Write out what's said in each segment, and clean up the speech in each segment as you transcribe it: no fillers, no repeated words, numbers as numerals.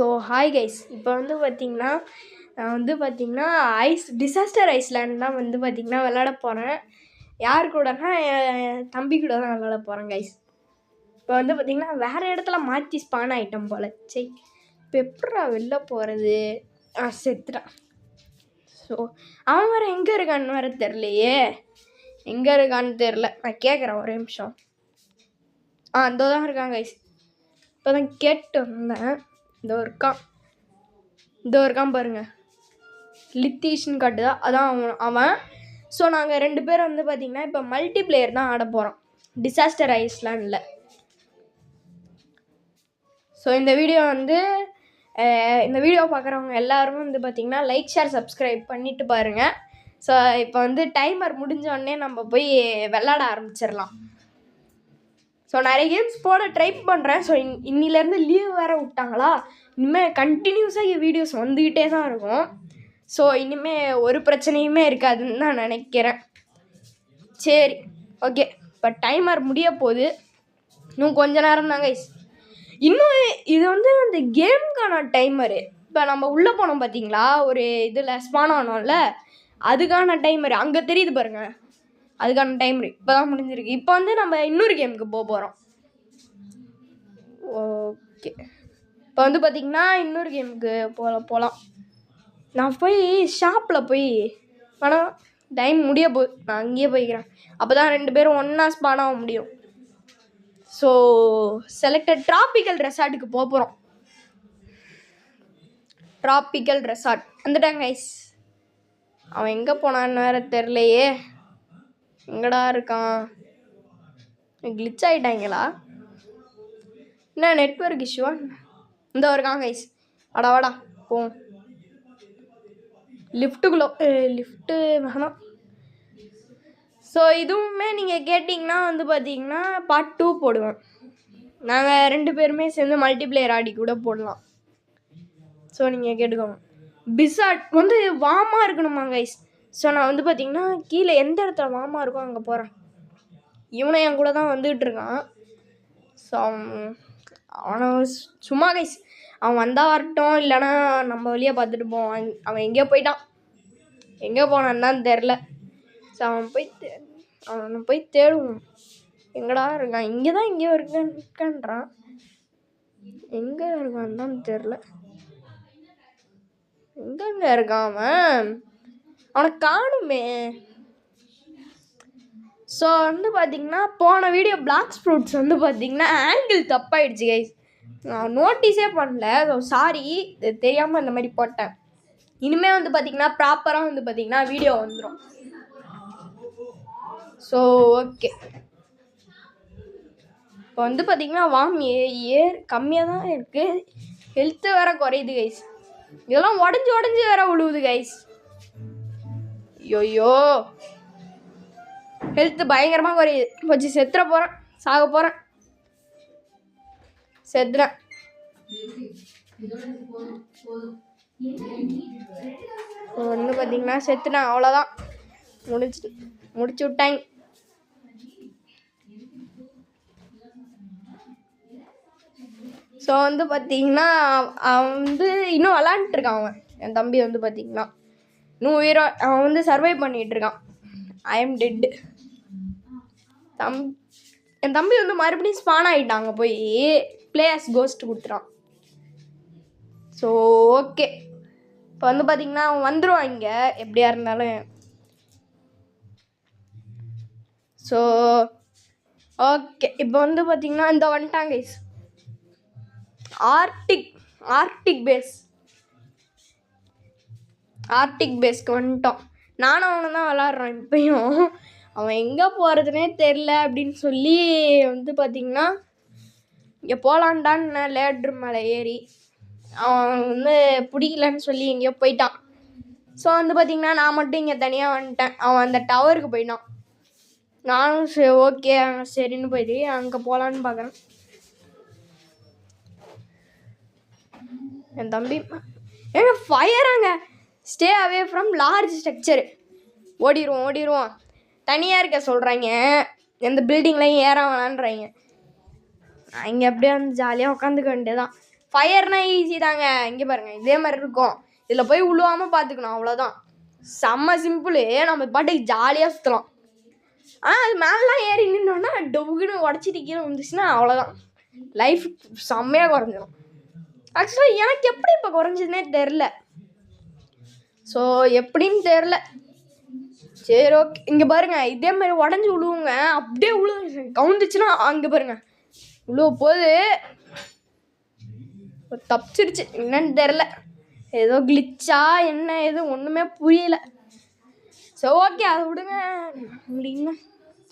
So hi guys, இப்போ வந்து பார்த்திங்கன்னா நான் வந்து பார்த்திங்கன்னா டிசாஸ்டர் ஐஸ்லேண்ட் தான் வந்து பார்த்திங்கன்னா விளாட போகிறேன். யார் கூடனா என் தம்பி கூட தான் விளாட போகிறேன் கைஸ். இப்போ வந்து பார்த்திங்கன்னா வேறு இடத்துல மாற்றி ஸ்பான் ஆகிட்டோம் போல். சரி, இப்போ எப்படா வெளில போகிறது? செத்துட்டான். ஸோ அவன் வேறு எங்கே இருக்கான்னு வேறு தெரிலையே. எங்கே இருக்கான்னு தெரில. நான் கேட்குறேன், ஒரே நிமிஷம். இதோ தான் இருக்கான் கைஸ். இப்போ தான் கேட்டு வந்தேன். இதோ இருக்கான் பாருங்க. லித்தீஷ்னு காட்டுதா, அதான் அவன். ஸோ நாங்கள் 2 பேரும் வந்து பார்த்திங்கன்னா இப்போ மல்டி பிளேயர் தான் ஆட போகிறோம் டிசாஸ்டர் ஐஸ்லேண்டில். ஸோ இந்த வீடியோ பார்க்குறவங்க எல்லோரும் வந்து பார்த்திங்கன்னா லைக், ஷேர், சப்ஸ்கிரைப் பண்ணிவிட்டு பாருங்கள். ஸோ இப்போ வந்து டைமர் முடிஞ்சோடனே நம்ம போய் விளாட ஆரம்பிச்சிடலாம். ஸோ நிறைய கேம்ஸ் போட ட்ரை பண்ணுறேன். ஸோ இன்னிலேருந்து லீவ் வேறு விட்டாங்களா, இனிமேல் கண்டினியூஸாக வீடியோஸ் வந்துக்கிட்டே தான் இருக்கும். ஸோ இனிமேல் ஒரு பிரச்சனையுமே இருக்காதுன்னு தான் நினைக்கிறேன். சரி, ஓகே. இப்போ டைமர் முடிய போகுது. இன்னும் கொஞ்ச நேரம் தாங்க. இன்னும் இது வந்து அந்த கேமுக்கான டைமரு. இப்போ நம்ம உள்ளே போனோம் பார்த்தீங்களா, ஒரு இதில் ஸ்பான் ஆனோம்ல, அதுக்கான டைமரு அங்கே தெரியுது பாருங்கள். அதுக்கான டைமரு இப்போ தான் முடிஞ்சிருக்கு. இப்போ வந்து நம்ம இன்னொரு கேமுக்கு போகிறோம். ஓகே, இப்போ வந்து பார்த்திங்கன்னா இன்னொரு கேமுக்கு போகலாம். நான் போய் ஷாப்பில் போய் ஆனால் டைம் முடிய போகுது. நான் அங்கேயே போய்க்கிறேன். அப்போ தான் 2 பேரும் ஒன்றா ஸ்பான் ஆக முடியும். ஸோ செலக்டட் ட்ராபிக்கல் ரெசார்ட்டுக்கு போகிறோம். ட்ராபிக்கல் ரெசார்ட் வந்துட்டாங்க கைஸ். அவன் எங்கே போனான்னு வேறு தெரிலையே. எங்கடா இருக்கான்? கிளிச் ஆகிட்டாங்களா? என்ன நெட்வொர்க் இஷ்யூவா? இந்த இருக்கான் கைஸ். வாடா போ. லிஃப்ட்டு வேணாம். ஸோ இதுவுமே நீங்கள் கேட்டிங்கன்னா வந்து பார்த்திங்கன்னா பார்ட் 2 போடுவேன். நாங்கள் 2 பேருமே சேர்ந்து மல்டிப்ளேயர் ஆடி கூட போடலாம். ஸோ நீங்கள் கேட்டுக்கோங்க. பிசாட் வந்து வார்மாக இருக்கணுமா கைஸ்? ஸோ நான் வந்து பார்த்திங்கன்னா கீழே எந்த இடத்துல வார்மாக இருக்கோ அங்கே போகிறேன். இவனை என் கூட தான் வந்துகிட்டு இருக்கான். ஸோ அவனை சும்மா கைஸ், அவன் வந்தால் வரட்டும், இல்லைனா நம்ம வழியாக பார்த்துட்டு போவான். அவன் எங்கேயோ போயிட்டான். எங்கே போனான்னு தான் தெரில. ஸோ அவனை போய் தேடுவோம். எங்கடா இருக்கான்? இங்கே தான் எங்கேயோ இருக்கான்றான். எங்கே இருக்கான்னு தான் தெரில. எங்கெங்கே இருக்கான் அவனை காணுமே. ஸோ வந்து பார்த்திங்கன்னா போன வீடியோ பிளாக் ஃப்ரூட்ஸ் வந்து பார்த்திங்கன்னா ஆங்கிள் தப்பாயிடுச்சு கைஸ். நான் நோட்டீஸே பண்ணல. ஸோ சாரி, தெரியாமல் இந்த மாதிரி போட்டேன். இனிமேல் வந்து பார்த்திங்கன்னா ப்ராப்பராக வந்து பார்த்திங்கன்னா வீடியோ வந்துடும். ஸோ ஓகே, இப்போ வந்து பார்த்திங்கன்னா கம்மியாக தான் இருக்குது. ஹெல்த்து வேறு குறையுது கைஸ். இதெல்லாம் உடஞ்சி வேற விழுவுது கைஸ். ஐயோ, ஹெல்த்து பயங்கரமாக குறையுது. கொஞ்சம் செத்துற போகிறேன், சாக போகிறேன், செத்துறேன். ஒன்று பார்த்தீங்கன்னா செத்துனேன், அவ்வளோதான். முடிச்சு விட்டாங்க. ஸோ வந்து பார்த்திங்கன்னா அவன் வந்து இன்னும் விளாண்டுருக்கான். என் தம்பி வந்து பார்த்திங்கன்னா இன்னும் அவன் வந்து சர்வை பண்ணிகிட்ருக்கான். I am TET. என் தம்பி வந்து மறுபடியும் ஸ்பான் ஆகிட்டாங்க. போய் பிளேயர்ஸ் கோஸ்ட் கொடுத்துறான். ஸோ ஓகே, இப்போ வந்து பார்த்திங்கன்னா அவன் வந்துடுவான் இங்கே எப்படியா இருந்தாலும். ஸோ ஓகே, இப்போ வந்து பார்த்திங்கன்னா இந்த வந்துட்டாங்க கைஸ். ஆர்டிக் பேஸ்க்கு வந்துட்டோம். நானும் அவனை தான் விளாட்றான் இப்பயும். அவன் எங்கே போகிறதுனே தெரில அப்படின்னு சொல்லி வந்து பார்த்திங்கன்னா இங்கே போகலான்டான்னு லேட்ரு மேலே ஏறி அவன் வந்து பிடிக்கலன்னு சொல்லி எங்கேயோ போயிட்டான். ஸோ வந்து பார்த்திங்கன்னா நான் மட்டும் இங்கே தனியாக வந்துட்டேன். அவன் அந்த டவருக்கு போயிட்டான். நானும் சரி ஓகே சரின்னு போயிட்டு அங்கே போகலான்னு பார்க்குறேன். என் தம்பி ஏங்க ஃபயராங்க. Stay away from large structure. ஓடிடுவோம். தனியாக இருக்க சொல்கிறாங்க. எந்த பில்டிங்லையும் ஏற வேணான்றாங்க. இங்கே அப்படியே வந்து ஜாலியாக உட்காந்துக்க வேண்டியதான். ஃபயர்னால் ஈஸி தாங்க. இங்கே பாருங்கள், இதே மாதிரி இருக்கும். இதில் போய் உழுவாமல் பார்த்துக்கணும், அவ்வளோதான். செம்ம சிம்பிள். நம்ம பாட்டுக்கு ஜாலியாக சுற்றலாம். அது மேலாம் ஏறி நின்னோன்னா டொவுக்குன்னு உடச்சிட்டு கீழே வந்துச்சுன்னா அவ்வளோதான், லைஃப் செம்மையாக குறைஞ்சிடும். ஆக்சுவலாக எனக்கு எப்படி இப்போ குறைஞ்சதுனே தெரில. ஸோ எப்படின்னு தெரில. சரி ஓகே. இங்கே பாருங்கள், இதே மாதிரி உடஞ்சி விழுவுங்க. அப்படியே விழுவு கவுந்துச்சுன்னா அங்கே பாருங்கள் விழுவ போது தப்பிச்சிருச்சு. என்னன்னு தெரில, ஏதோ கிளிச்சா என்ன ஏதோ ஒன்றுமே புரியல. ஸோ ஓகே, அதை விடுங்க. அப்படின்னா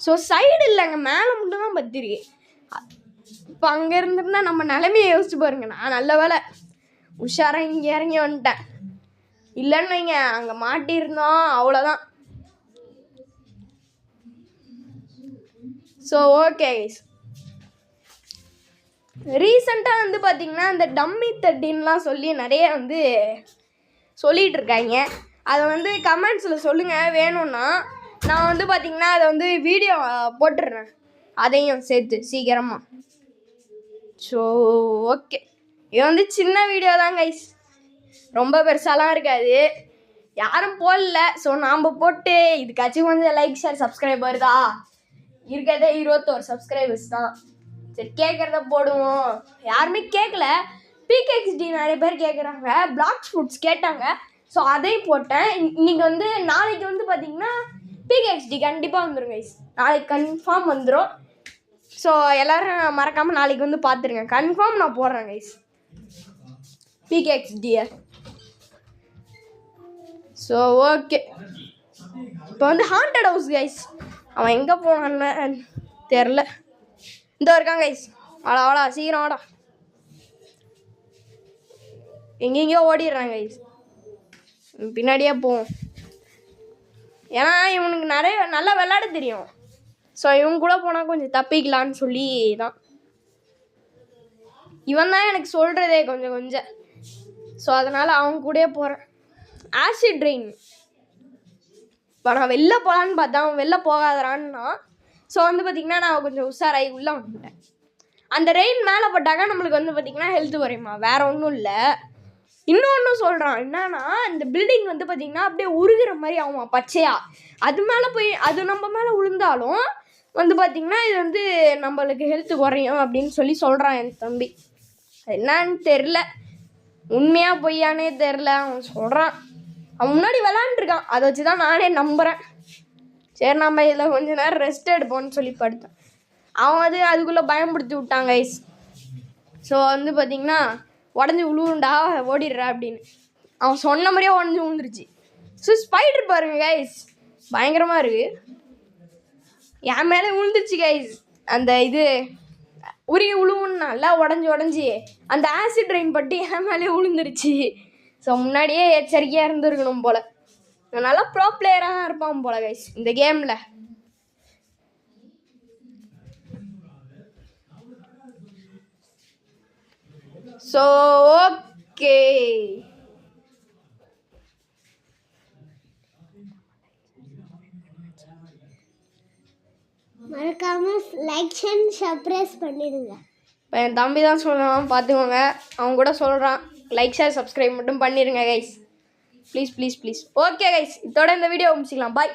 ஸோ சைடு இல்லைங்க, மேலே மட்டும் தான் பத்திருக்கு. இப்போ அங்கே இருந்திருந்தா நம்ம நிலைமையை யோசிச்சு பாருங்க. நான் நல்ல வேலை உஷாராக இங்கே இறங்கி வந்துட்டேன். இல்லைன்னு வைங்க, அங்கே மாட்டியிருந்தோம், அவ்வளோதான். ஸோ ஓகே, ரீசெண்டாக வந்து பார்த்திங்கன்னா இந்த டம்மி தட்டின்லாம் சொல்லி நிறைய வந்து சொல்லிகிட்டு இருக்காங்க. அதை வந்து கமெண்ட்ஸில் சொல்லுங்கள் வேணும்னா. நான் வந்து பார்த்திங்கன்னா அதை வந்து வீடியோ போட்டுடுறேன், அதையும் சேர்த்து சீக்கிரமாக. ஸோ ஓகே, இது வந்து சின்ன வீடியோ தான் கைஸ், ரொம்ப பெருசாலாம் இருக்காது, யாரும் போடல. ஸோ நாம் போட்டு இதுக்காச்சும் கொஞ்சம் லைக் ஷேர் சப்ஸ்கிரைப் வருதா? இருக்கிறதே 21 சப்ஸ்கிரைபர்ஸ் தான். சரி, கேட்குறத போடுவோம். யாருமே கேட்கல. பிகேஎக்ஸ்டி நிறைய பேர் கேட்குறாங்க, பிளாக்ஸ் ஃபுட்ஸ் கேட்டாங்க. ஸோ அதையும் போட்டேன். இன்னைக்கு வந்து நாளைக்கு வந்து பார்த்திங்கன்னா பிகேஎக்ஸ்டி கண்டிப்பாக வந்துடும் கைஸ், நாளைக்கு கன்ஃபார்ம் வந்துடும். ஸோ எல்லோரும் மறக்காமல் நாளைக்கு வந்து பார்த்துருங்க, கன்ஃபார்ம் நான் போடுறேன் கைஸ் பிகேஎக்ஸ்டியை. ஸோ ஓகே, இப்போ வந்து ஹாண்டட் ஹவுஸ் கைஸ். அவன் எங்கே போனான்னு தெரில. இந்த இருக்கான் கைஸ். வாடா சீக்கிரம் வாடா. எங்கெங்கேயோ ஓடிடுறான் கைஸ், பின்னாடியே போவோம். ஏன்னா இவனுக்கு நிறைய நல்லா விளையாட தெரியும். ஸோ இவங்க கூட போனால் கொஞ்சம் தப்பிக்கலான்னு சொல்லி தான். இவன் தான் எனக்கு சொல்கிறதே கொஞ்சம். ஸோ அதனால் அவங்க கூடயே போகிறேன். Acid rain. இப்போ நான் வெளில போகலான்னு பார்த்தா அவன் வெளில போகாதறான்னா. ஸோ வந்து பார்த்திங்கன்னா நான் கொஞ்சம் உஷாராகி உள்ளே வந்துட்டேன். அந்த ரெயின் மேலே போட்டாக்கா நம்மளுக்கு வந்து பார்த்திங்கன்னா ஹெல்த் குறையுமா, வேறு ஒன்றும் இல்லை. இன்னொன்று சொல்கிறான் என்னன்னா, இந்த பில்டிங் வந்து பார்த்திங்கன்னா அப்படியே உருகிற மாதிரி ஆகுமா பச்சையாக. அது மேலே போய் அது நம்ம மேலே விழுந்தாலும் வந்து பார்த்திங்கன்னா இது வந்து நம்மளுக்கு ஹெல்த் குறையும் அப்படின்னு சொல்லி சொல்கிறான் என் தம்பி. என்னான்னு தெரில, உண்மையாக பொய்யானே தெரில. அவன் சொல்கிறான், அவன் முன்னாடி விளாண்டுருக்கான், அதை வச்சு தான் நானே நம்புகிறேன். சரி, நம்ம இதில் கொஞ்ச நேரம் ரெஸ்ட் எடுப்போம்னு சொல்லி படுத்தேன். அவன் அதுக்குள்ளே பயன்படுத்தி விட்டாங்க கைஸ். ஸோ வந்து பார்த்திங்கன்னா உடஞ்சி விழுவுண்டா ஓடிடுறா அப்படின்னு அவன் சொன்ன மாதிரியே உடஞ்சி விழுந்துருச்சு. ஸோ ஸ்பைடர் பாருங்க கைஸ், பயங்கரமாக இருக்குது. என் மேலே விழுந்துருச்சு கைஸ். அந்த இது உருகி விழுவுன்னு நல்லா உடஞ்சி அந்த ஆசிட் ரெயின் பட்டு என் மேலே விழுந்துருச்சு. ஸோ முன்னாடியே எச்சரிக்கையாக இருந்துருக்கணும் போல். நல்லா ப்ரோ பிளேயராக தான் இருப்பான் போல் கைஸ் இந்த கேமில். ஸோ ஓகே, மறக்காம லைக் அண்ட் சப்ஸ்கிரைப் பண்ணிடுங்க. இப்போ என் தம்பி தான் சொல்கிறான், பார்த்துக்கோங்க. அவன் கூட சொல்கிறான் லைக் ஷேர் சப்ஸ்கிரைப் மட்டும் பண்ணிடுங்க கைஸ், ப்ளீஸ். ஓகே கைஸ், இதோட இந்த வீடியோ முடிச்சிக்கலாம். பாய்.